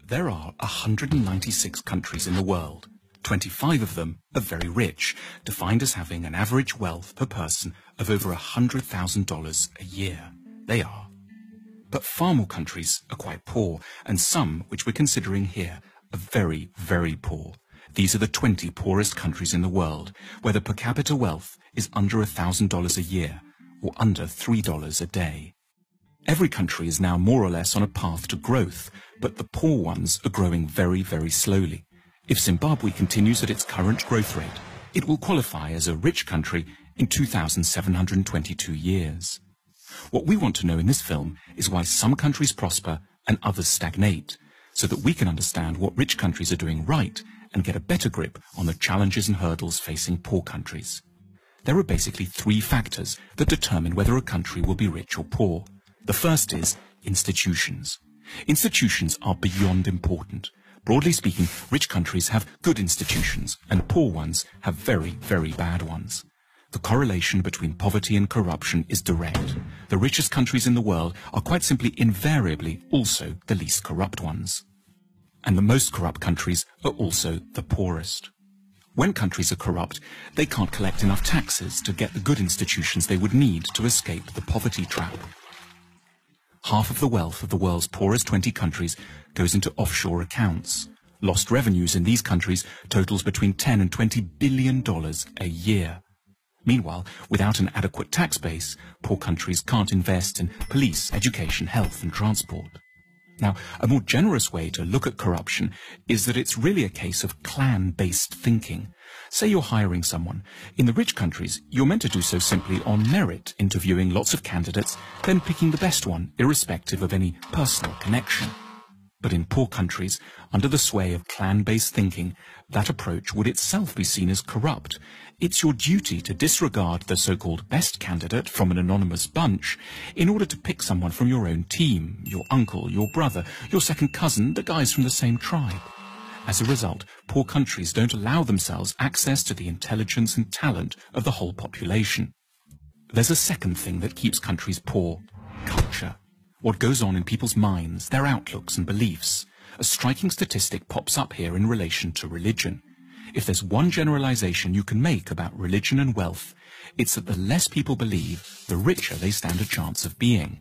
There are 196 countries in the world. 25 of them are very rich, defined as having an average wealth per person of over $100,000 a year. They are. But far more countries are quite poor, and some, which we're considering here, are very, very poor. These are the 20 poorest countries in the world, where the per capita wealth is under $1,000 a year, or under $3 a day. Every country is now more or less on a path to growth, but the poor ones are growing very, very slowly. If Zimbabwe continues at its current growth rate, it will qualify as a rich country in 2,722 years. What we want to know in this film is why some countries prosper and others stagnate, so that we can understand what rich countries are doing right and get a better grip on the challenges and hurdles facing poor countries. There are basically three factors that determine whether a country will be rich or poor. The first is institutions. Institutions are beyond important. Broadly speaking, rich countries have good institutions and poor ones have very, very bad ones. The correlation between poverty and corruption is direct. The richest countries in the world are quite simply invariably also the least corrupt ones. And the most corrupt countries are also the poorest. When countries are corrupt, they can't collect enough taxes to get the good institutions they would need to escape the poverty trap. Half of the wealth of the world's poorest 20 countries goes into offshore accounts. Lost revenues in these countries totals between $10 and $20 billion a year. Meanwhile, without an adequate tax base, poor countries can't invest in police, education, health and transport. Now, a more generous way to look at corruption is that it's really a case of clan-based thinking. Say you're hiring someone. In the rich countries, you're meant to do so simply on merit, interviewing lots of candidates, then picking the best one, irrespective of any personal connection. But in poor countries, under the sway of clan-based thinking, that approach would itself be seen as corrupt. It's your duty to disregard the so-called best candidate from an anonymous bunch in order to pick someone from your own team, your uncle, your brother, your second cousin, the guys from the same tribe. As a result, poor countries don't allow themselves access to the intelligence and talent of the whole population. There's a second thing that keeps countries poor: culture. What goes on in people's minds, their outlooks and beliefs. A striking statistic pops up here in relation to religion. If there's one generalization you can make about religion and wealth, it's that the less people believe, the richer they stand a chance of being.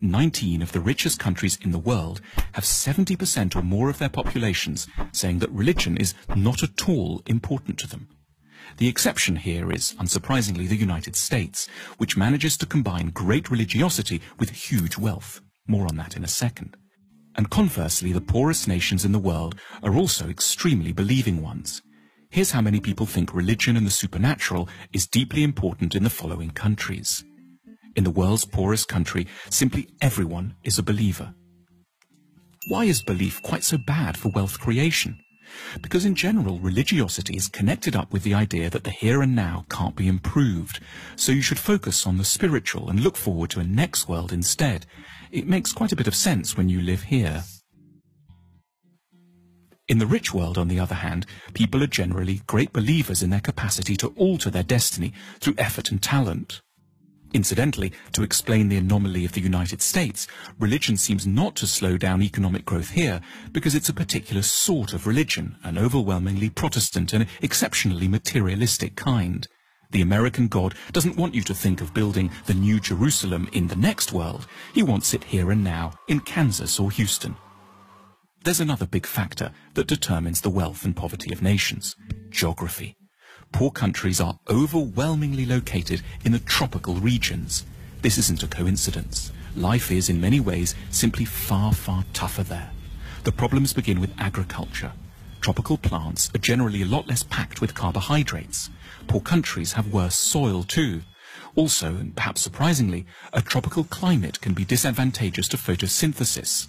19 of the richest countries in the world have 70% or more of their populations saying that religion is not at all important to them. The exception here is, unsurprisingly, the United States, which manages to combine great religiosity with huge wealth. More on that in a second. And conversely, the poorest nations in the world are also extremely believing ones. Here's how many people think religion and the supernatural is deeply important in the following countries. In the world's poorest country, simply everyone is a believer. Why is belief quite so bad for wealth creation? Because in general, religiosity is connected up with the idea that the here and now can't be improved, so you should focus on the spiritual and look forward to a next world instead. It makes quite a bit of sense when you live here. In the rich world, on the other hand, people are generally great believers in their capacity to alter their destiny through effort and talent. Incidentally, to explain the anomaly of the United States, religion seems not to slow down economic growth here because it's a particular sort of religion, an overwhelmingly Protestant and exceptionally materialistic kind. The American God doesn't want you to think of building the New Jerusalem in the next world. He wants it here and now, in Kansas or Houston. There's another big factor that determines the wealth and poverty of nations: geography. Poor countries are overwhelmingly located in the tropical regions. This isn't a coincidence. Life is, in many ways, simply far, far tougher there. The problems begin with agriculture. Tropical plants are generally a lot less packed with carbohydrates. Poor countries have worse soil too. Also, and perhaps surprisingly, a tropical climate can be disadvantageous to photosynthesis.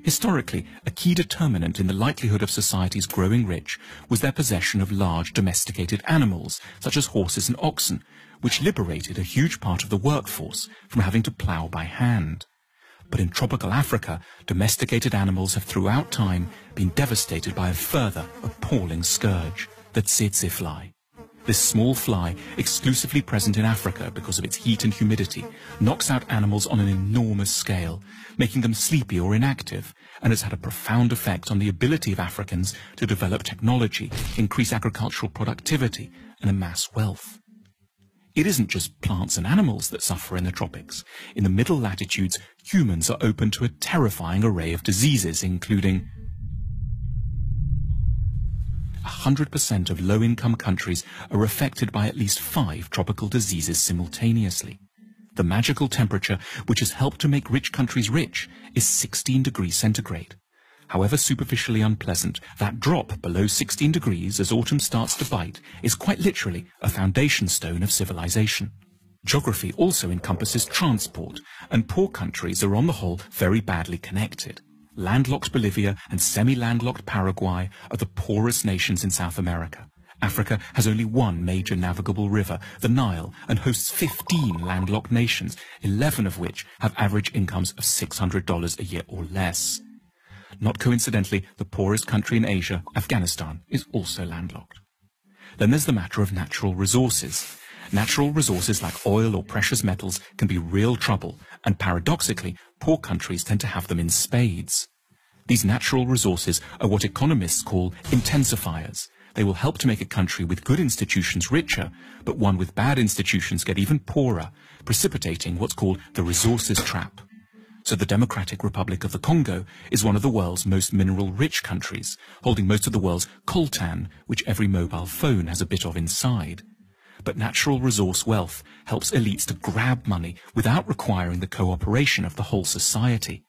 Historically, a key determinant in the likelihood of societies growing rich was their possession of large domesticated animals, such as horses and oxen, which liberated a huge part of the workforce from having to plough by hand. But in tropical Africa, domesticated animals have throughout time been devastated by a further appalling scourge, the tsetse fly. This small fly, exclusively present in Africa because of its heat and humidity, knocks out animals on an enormous scale, making them sleepy or inactive, and has had a profound effect on the ability of Africans to develop technology, increase agricultural productivity, and amass wealth. It isn't just plants and animals that suffer in the tropics. In the middle latitudes, humans are open to a terrifying array of diseases, including 100% of low-income countries are affected by at least 5 tropical diseases simultaneously. The magical temperature, which has helped to make rich countries rich, is 16 degrees centigrade. However superficially unpleasant, that drop below 16 degrees as autumn starts to bite is quite literally a foundation stone of civilization. Geography also encompasses transport, and poor countries are on the whole very badly connected. Landlocked Bolivia and semi-landlocked Paraguay are the poorest nations in South America. Africa has only one major navigable river, the Nile, and hosts 15 landlocked nations, 11 of which have average incomes of $600 a year or less. Not coincidentally, the poorest country in Asia, Afghanistan, is also landlocked. Then there's the matter of natural resources. Natural resources like oil or precious metals can be real trouble, and paradoxically, poor countries tend to have them in spades. These natural resources are what economists call intensifiers. They will help to make a country with good institutions richer, but one with bad institutions get even poorer, precipitating what's called the resources trap. So the Democratic Republic of the Congo is one of the world's most mineral-rich countries, holding most of the world's coltan, which every mobile phone has a bit of inside. But natural resource wealth helps elites to grab money without requiring the cooperation of the whole society.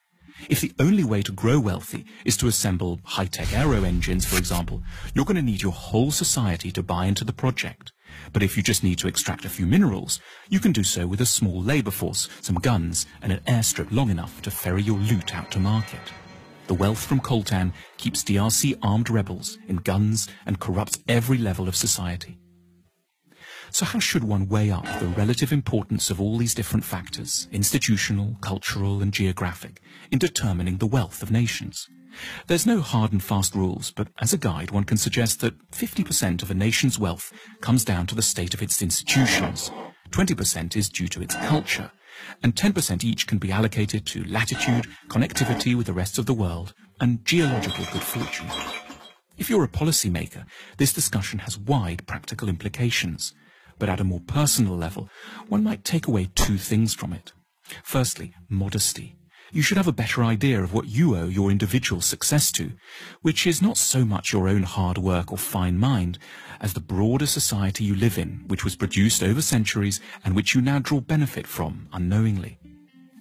If the only way to grow wealthy is to assemble high-tech aero engines, for example, you're going to need your whole society to buy into the project. But if you just need to extract a few minerals, you can do so with a small labor force, some guns, and an airstrip long enough to ferry your loot out to market. The wealth from coltan keeps DRC armed rebels in guns and corrupts every level of society. So how should one weigh up the relative importance of all these different factors, institutional, cultural, and geographic, in determining the wealth of nations? There's no hard and fast rules, but as a guide one can suggest that 50% of a nation's wealth comes down to the state of its institutions, 20% is due to its culture, and 10% each can be allocated to latitude, connectivity with the rest of the world, and geological good fortune. If you're a policymaker, this discussion has wide practical implications, but at a more personal level, one might take away 2 things from it. Firstly, modesty. You should have a better idea of what you owe your individual success to, which is not so much your own hard work or fine mind, as the broader society you live in, which was produced over centuries and which you now draw benefit from unknowingly.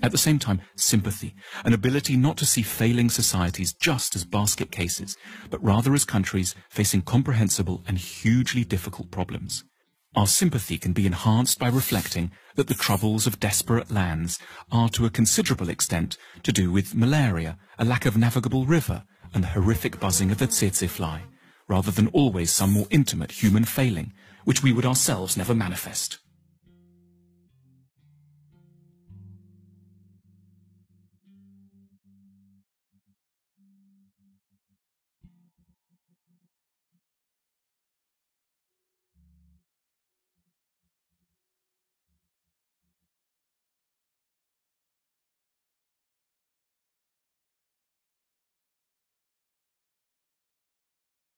At the same time, sympathy, an ability not to see failing societies just as basket cases, but rather as countries facing comprehensible and hugely difficult problems. Our sympathy can be enhanced by reflecting that the troubles of desperate lands are to a considerable extent to do with malaria, a lack of navigable river, and the horrific buzzing of the tsetse fly, rather than always some more intimate human failing, which we would ourselves never manifest.